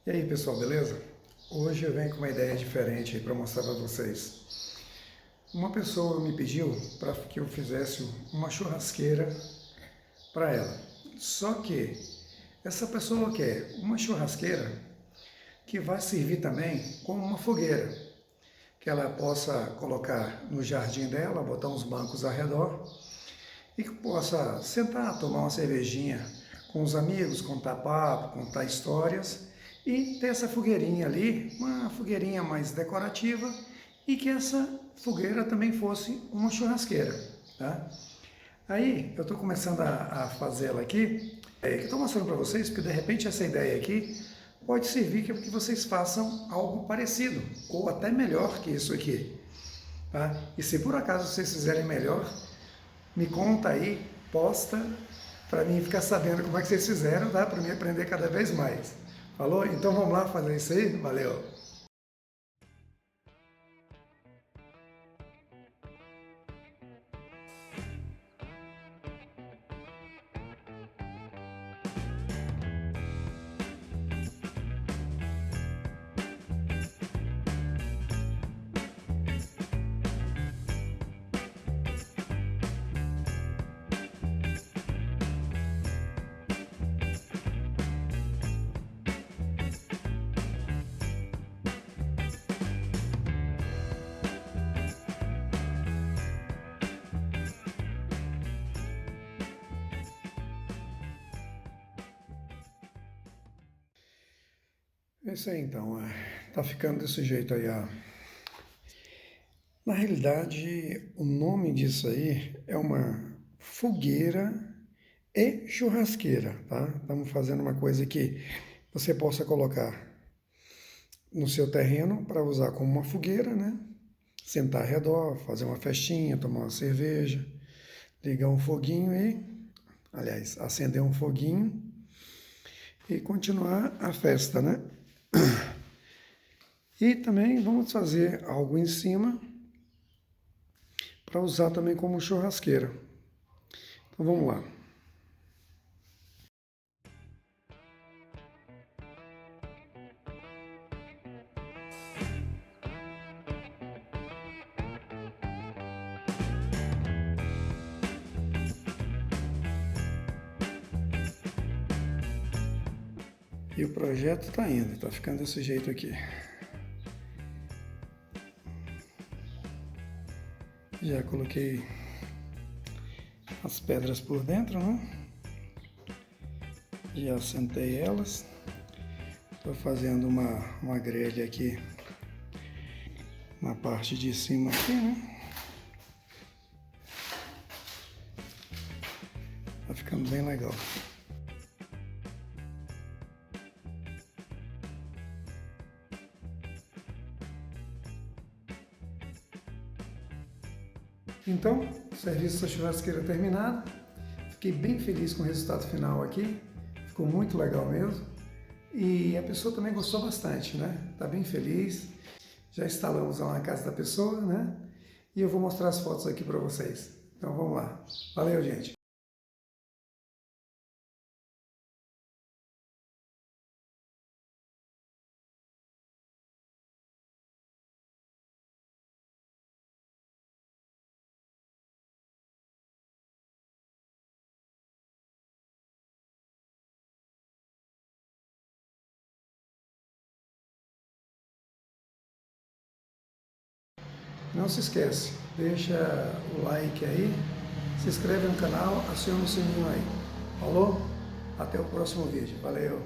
E aí pessoal, beleza? Hoje eu venho com uma ideia diferente para mostrar para vocês. Uma pessoa me pediu para que eu fizesse uma churrasqueira para ela. Só que essa pessoa quer uma churrasqueira que vai servir também como uma fogueira, que ela possa colocar no jardim dela, botar uns bancos ao redor e que possa sentar, tomar uma cervejinha com os amigos, contar papo, contar histórias e ter essa fogueirinha ali, uma fogueirinha mais decorativa e que essa fogueira também fosse uma churrasqueira, tá? Aí eu estou começando a fazê-la aqui, estou mostrando para vocês porque de repente essa ideia aqui pode servir para que vocês façam algo parecido ou até melhor que isso aqui, tá? E se por acaso vocês fizerem melhor, me conta aí, posta, para mim ficar sabendo como é que vocês fizeram, tá? Para mim aprender cada vez mais. Falou? Então vamos lá fazer isso aí? Valeu! É isso aí então, tá ficando desse jeito aí, ó. Na realidade, o nome disso aí é uma fogueira e churrasqueira, tá? Estamos fazendo uma coisa que você possa colocar no seu terreno para usar como uma fogueira, né? Sentar ao redor, fazer uma festinha, tomar uma cerveja, ligar um foguinho aliás, acender um foguinho e continuar a festa, né? E também vamos fazer algo em cima para usar também como churrasqueira. Então vamos lá. E o projeto está indo, está ficando desse jeito aqui. Já coloquei as pedras por dentro, né? Já assentei elas. Estou fazendo uma grelha aqui na parte de cima aqui, né? Tá ficando bem legal. Então, o serviço da churrasqueira terminado. Fiquei bem feliz com o resultado final aqui. Ficou muito legal mesmo. E a pessoa também gostou bastante, né? Tá bem feliz. Já instalamos lá na casa da pessoa, né? E eu vou mostrar as fotos aqui para vocês. Então vamos lá. Valeu, gente! Não se esquece, deixa o like aí, se inscreve no canal, aciona o sininho aí. Falou? Até o próximo vídeo. Valeu!